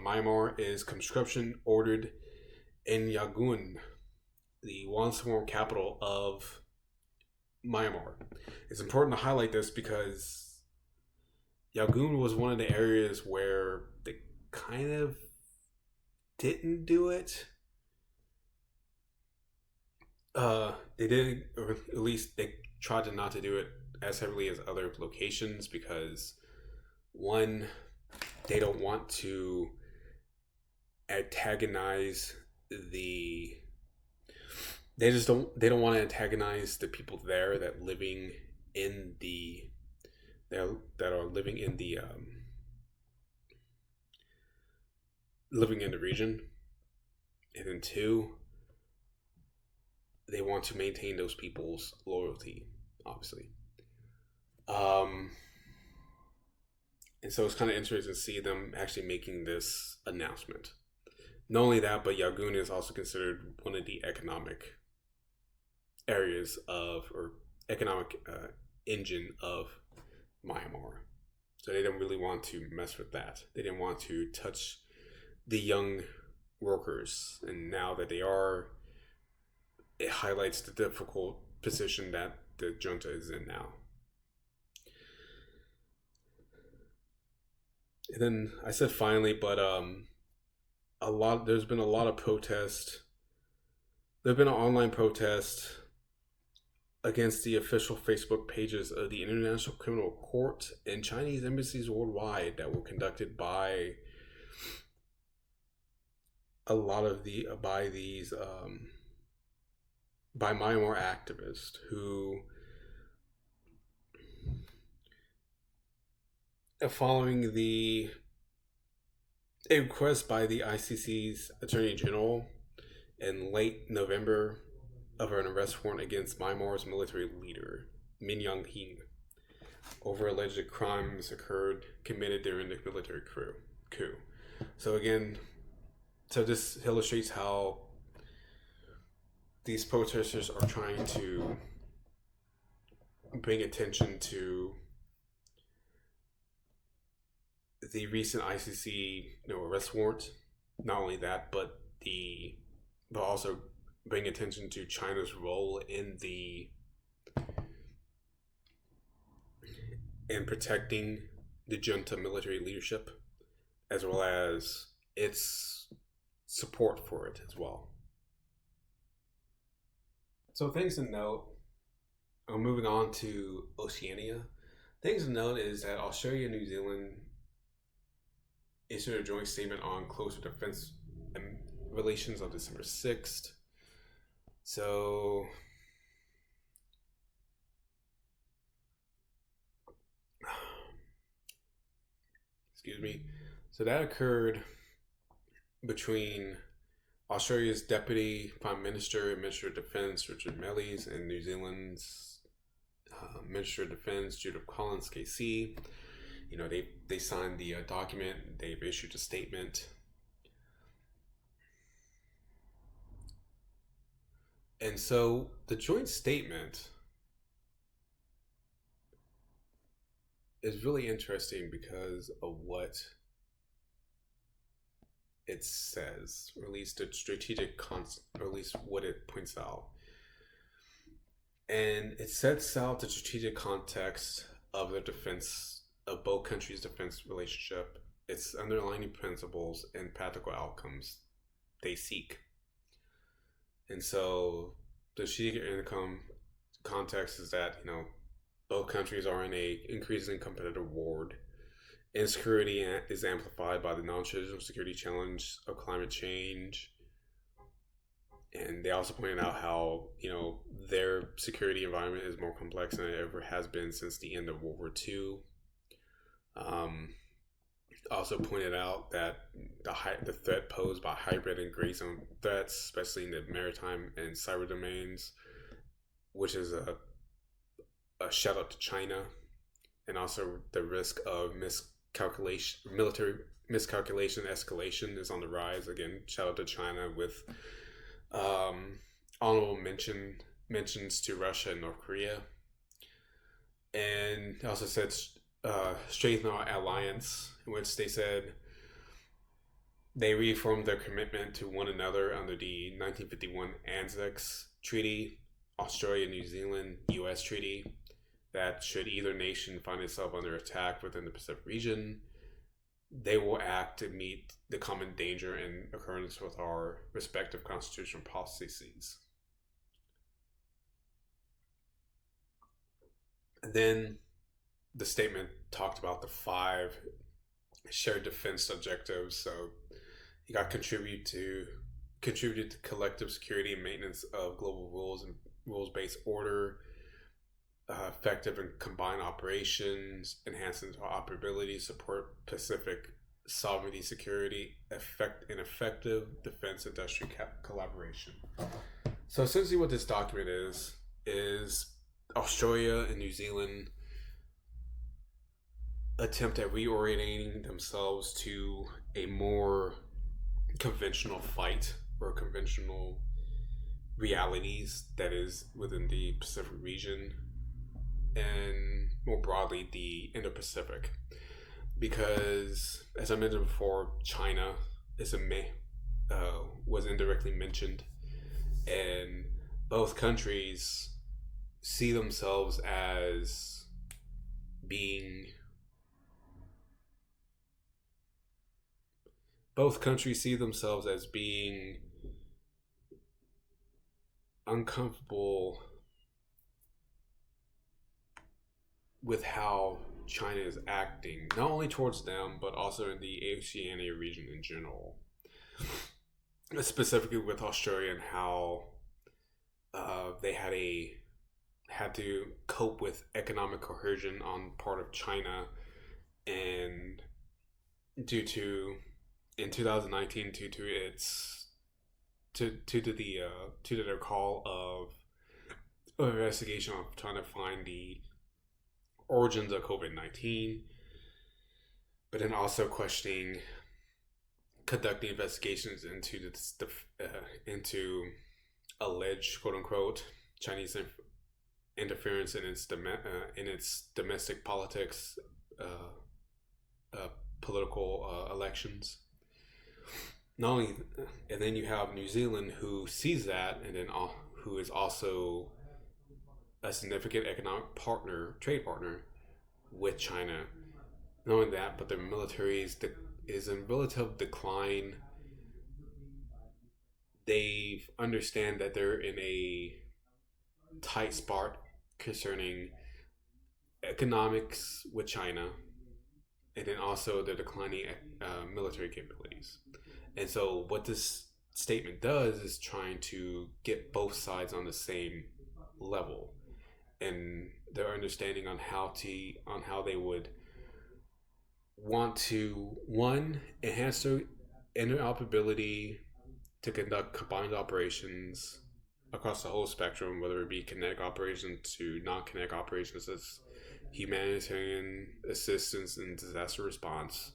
Myanmar is conscription ordered in Yangon, the once former capital of Myanmar. It's important to highlight this because Yangon was one of the areas where kind of didn't do it. They didn't, or at least they tried to not to do it as heavily as other locations because one, they don't want to antagonize the. They don't want to antagonize the people there that living in the that are living in the region, and then two, they want to maintain those people's loyalty, obviously. Um, and so it's kind of interesting to see them actually making this announcement. Not only that, but Yagun is also considered one of the economic areas of, or economic engine of Myanmar. So they don't really want to mess with that. They didn't want to touch the young workers. And now that they are, it highlights the difficult position that the junta is in now. And then I said finally, but there's been a lot of protest. There've been an online protest against the official Facebook pages of the International Criminal Court and Chinese embassies worldwide that were conducted by a lot of the by Myanmar activists who, following the a request by the ICC's Attorney General in late November of an arrest warrant against Myanmar's military leader, Min Aung Hlaing, over alleged crimes committed during the military coup. So again, this illustrates how these protesters are trying to bring attention to the recent ICC arrest warrant. Not only that, but also bring attention to China's role in protecting the junta military leadership, as well as its support for it as well. So things to note, moving on to Oceania, things to note is that Australia and New Zealand issued a joint statement on closer defense relations on December 6th. So, excuse me. So that occurred between Australia's Deputy Prime Minister and Minister of Defence Richard Mellies and New Zealand's Minister of Defence Judith Collins KC. They signed the document. They've issued a statement. And so the joint statement is really interesting because of what it says, or at least the strategic or at least what it points out. And it sets out the strategic context of the defense of both countries' defense relationship, its underlying principles and practical outcomes they seek. And so the strategic income context is that, both countries are in a increasingly competitive world. Insecurity is amplified by the non-traditional security challenge of climate change. And they also pointed out how, their security environment is more complex than it ever has been since the end of World War II. Also pointed out that the threat posed by hybrid and gray zone threats, especially in the maritime and cyber domains, which is a shout out to China, and also the risk of military miscalculation, escalation is on the rise. Again, shout out to China with honorable mentions to Russia and North Korea, and also said strengthen our alliance, in which they said they reaffirmed their commitment to one another under the 1951 ANZUS Treaty, Australia, New Zealand, U.S. Treaty, that should either nation find itself under attack within the Pacific region, they will act to meet the common danger in occurrence with our respective constitutional processes. And then the statement talked about the five shared defense objectives. So you got contributed to collective security and maintenance of global rules and rules-based order, effective and combined operations, enhance interoperability, support Pacific sovereignty, security, effective defense industry collaboration. So essentially, what this document is Australia and New Zealand attempt at reorientating themselves to a more conventional fight or conventional realities that is within the Pacific region and more broadly the Indo-Pacific. Because, as I mentioned before, China is was indirectly mentioned, and both countries see themselves as being uncomfortable with how China is acting, not only towards them, but also in the Oceania region in general. Specifically with Australia and how they had to cope with economic coercion on part of China, and due to in 2019 due to its to their call of investigation of trying to find the origins of COVID-19, but then also questioning conducting investigations into alleged quote unquote Chinese interference in its domestic politics, political elections. Not only, and then you have New Zealand who sees that, and then who is also a significant economic partner, trade partner with China. Not only that, but their military is in relative decline. They understand that they're in a tight spot concerning economics with China, and then also the declining military capabilities. And so, what this statement does is trying to get both sides on the same level, and their understanding on how they would want to enhance their interoperability to conduct combined operations across the whole spectrum, whether it be kinetic operations to non-kinetic operations as humanitarian assistance and disaster response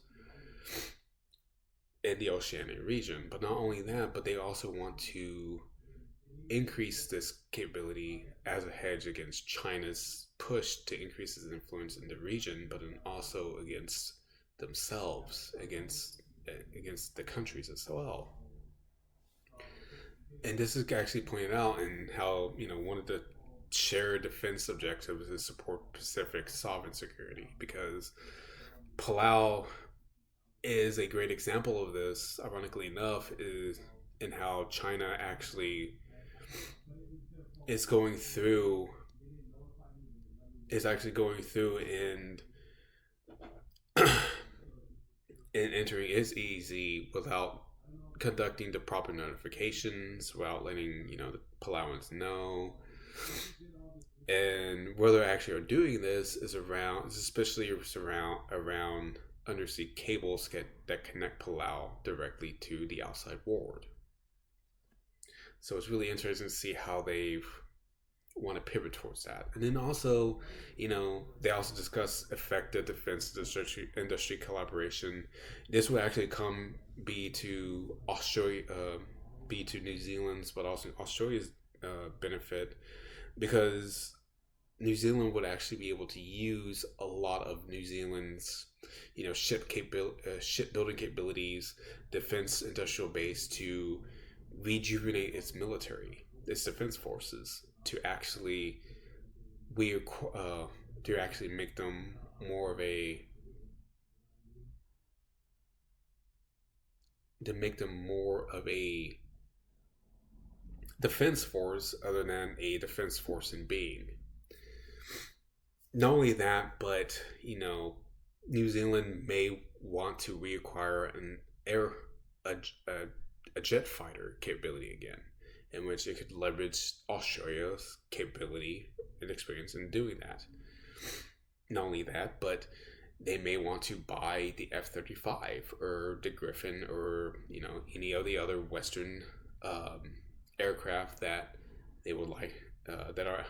in the Oceania region. But not only that, but they also want to increase this capability as a hedge against China's push to increase its influence in the region, but then also against themselves, against the countries as well. And this is actually pointed out in how, one of the shared defense objectives is support Pacific sovereign security, because Palau is a great example of this, ironically enough, is in how China actually is actually going through and entering its EEZ without conducting the proper notifications, without letting the Palauans know. And where they actually are doing this is especially around undersea cables that connect Palau directly to the outside world. So it's really interesting to see how they want to pivot towards that. And then also, they also discuss effective defense industry collaboration. This will actually be to Australia, be to New Zealand's, but also Australia's benefit, because New Zealand would actually be able to use a lot of New Zealand's, shipbuilding capabilities, defense industrial base to rejuvenate its military, its defense forces, to actually make them more of a to make them more of a defense force other than a defense force in being. Not only that, but New Zealand may want to reacquire an air a, a, a jet fighter capability again, in which it could leverage Australia's capability and experience in doing that. Not only that, but they may want to buy the F-35 or the Griffin or any of the other Western um, aircraft that they would like that are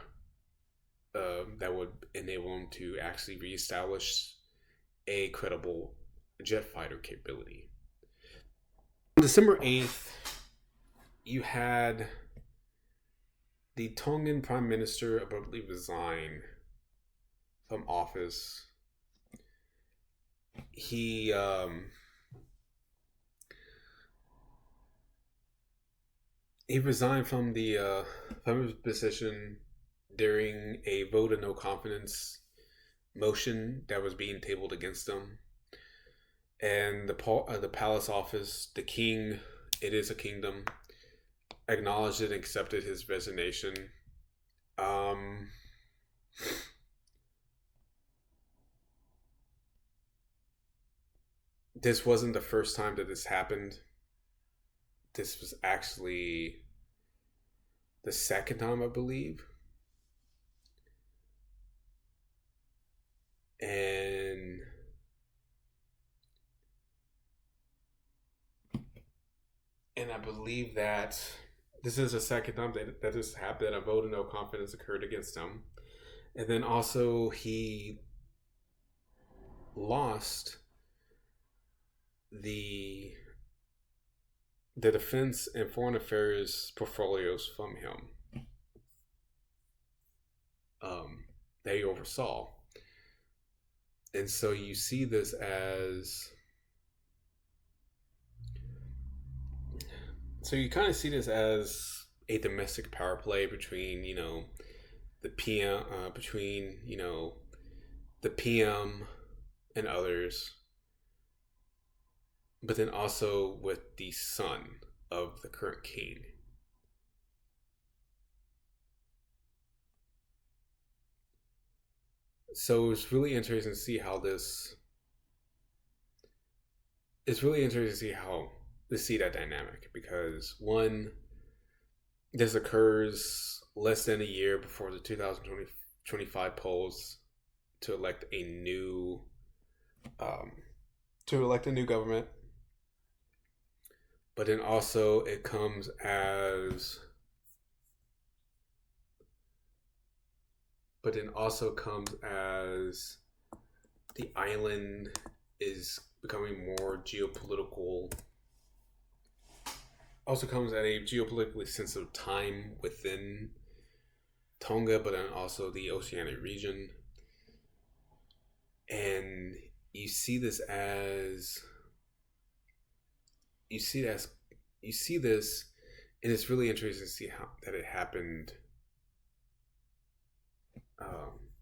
that would enable them to actually reestablish a credible jet fighter capability. On December 8th, you had the Tongan Prime Minister abruptly resign from office. He resigned from his position during a vote of no confidence motion that was being tabled against him. And the palace office, the king, it is a kingdom, acknowledged and accepted his resignation. This wasn't the first time that this happened. This was actually the second time, I believe. And I believe that this is the second time that this happened. A vote of no confidence occurred against him. And then also he lost the defense and foreign affairs portfolios from him that he oversaw. And so you see this as you kind of see this as a domestic power play between the PM the PM and others, but then also with the son of the current king. So it's really interesting to see how this. It's really interesting to see that dynamic, because one, this occurs less than a year before the 2025 polls to elect a new government. But then also it comes as the island is becoming more geopolitical. Also comes at a geopolitically sensitive time within Tonga, but then also the Oceanic region. And you see this, and it's really interesting to see how that it happened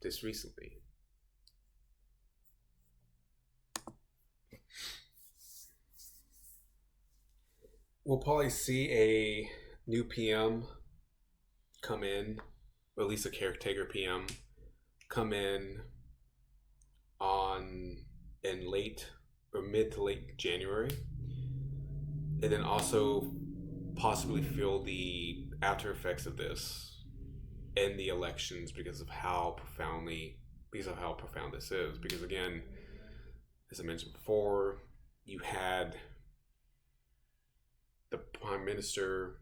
this recently. We'll probably see a new PM come in, or at least a caretaker PM come in in late or mid to late January, and then also possibly feel the after effects of this in the elections because of how profound this is. Because again, as I mentioned before, you had the prime minister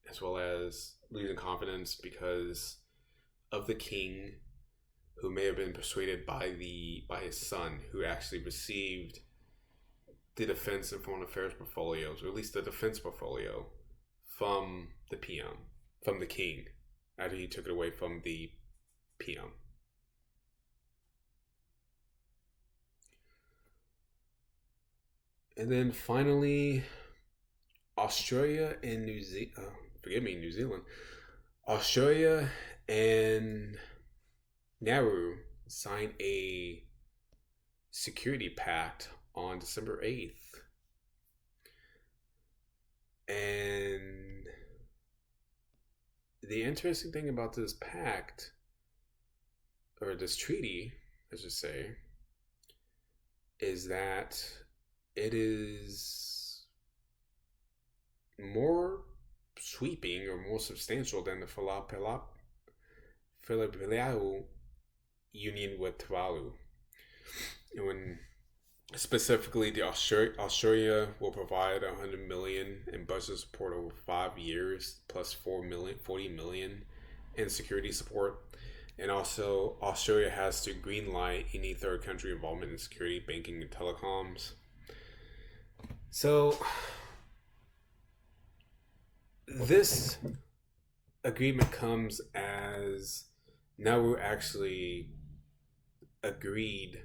as well as losing confidence because of the king, who may have been persuaded by his son, who actually received the defense and foreign affairs portfolios, or at least the defense portfolio, from the king, after he took it away from the PM. And then finally, Australia and New Zealand. Australia and Nauru signed a security pact on December 8th. And the interesting thing about this pact, or this treaty, I should say, is that it is more sweeping or more substantial than the Filipilao union with Tuvalu. And when specifically, the Australia will provide 100 million in budget support over 5 years, plus 40 million in security support. And also, Australia has to greenlight any third country involvement in security, banking, and telecoms. So, this agreement comes as Nauru actually agreed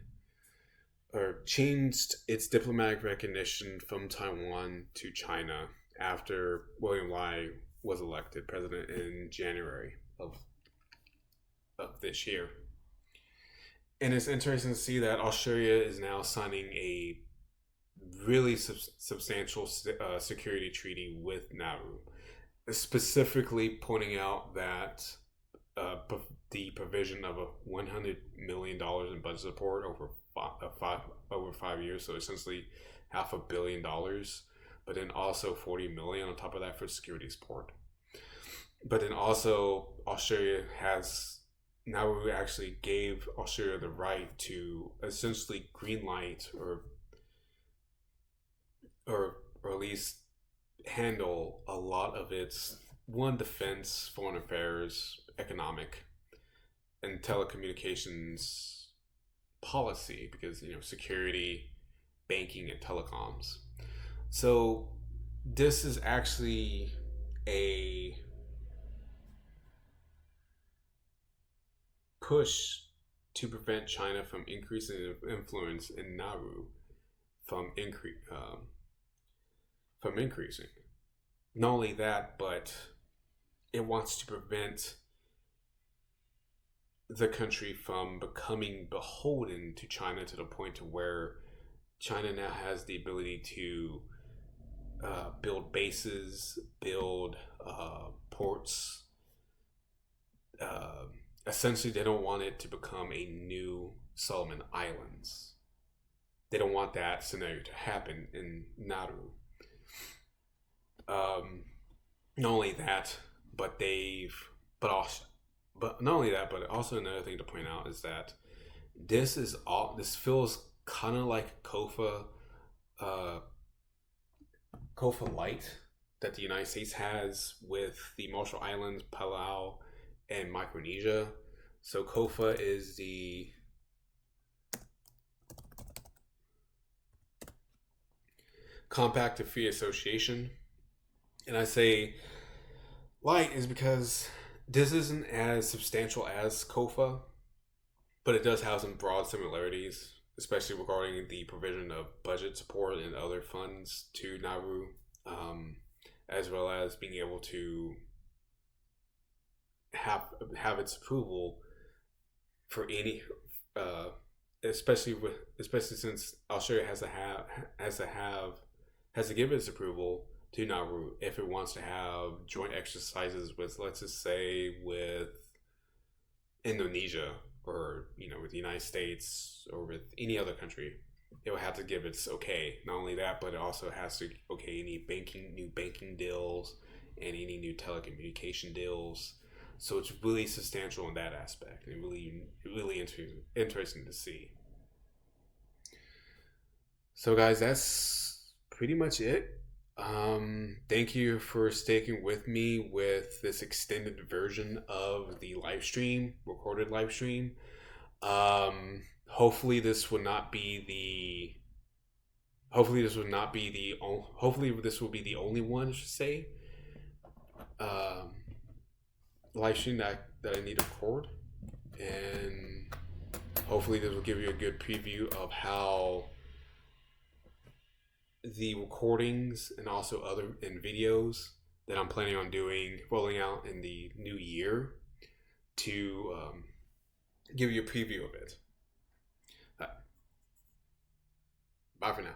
or changed its diplomatic recognition from Taiwan to China after William Lai was elected president in January of this year. And it's interesting to see that Australia is now signing a really substantial security treaty with Nauru, specifically pointing out that the provision of $100 million in budget support over 5 years, so essentially $500 million, but then also 40 million on top of that for security support. But then also Australia has Nauru actually gave Australia the right to essentially greenlight or at least handle a lot of its defense, foreign affairs, economic, and telecommunications policy, because security, banking, and telecoms. So this is actually a push to prevent China from increasing influence in Nauru from increasing. Not only that, but it wants to prevent the country from becoming beholden to China to the point to where China now has the ability to build bases, build ports. Essentially, they don't want it to become a new Solomon Islands. They don't want that scenario to happen in Nauru. Not only that, but also another thing to point out is that this feels kind of like COFA light that the United States has with the Marshall Islands, Palau, and Micronesia. So COFA is the Compact of Free Association. And I say light is because this isn't as substantial as COFA, but it does have some broad similarities, especially regarding the provision of budget support and other funds to Nauru, as well as being able to have its approval for any, especially since Australia has to give its approval to Nauru if it wants to have joint exercises with, let's just say, with Indonesia, or with the United States, or with any other country. It will have to give its okay. Not only that, but it also has to okay any new banking deals and any new telecommunication deals. So it's really substantial in that aspect, and really interesting to see. So guys, that's pretty much it. Thank you for sticking with me with this extended version of the recorded live stream. Hopefully this will be the only one, I should say, live stream that I need to record, and hopefully this will give you a good preview of how the recordings and also videos that I'm planning on rolling out in the new year, to give you a preview of it. Bye for now.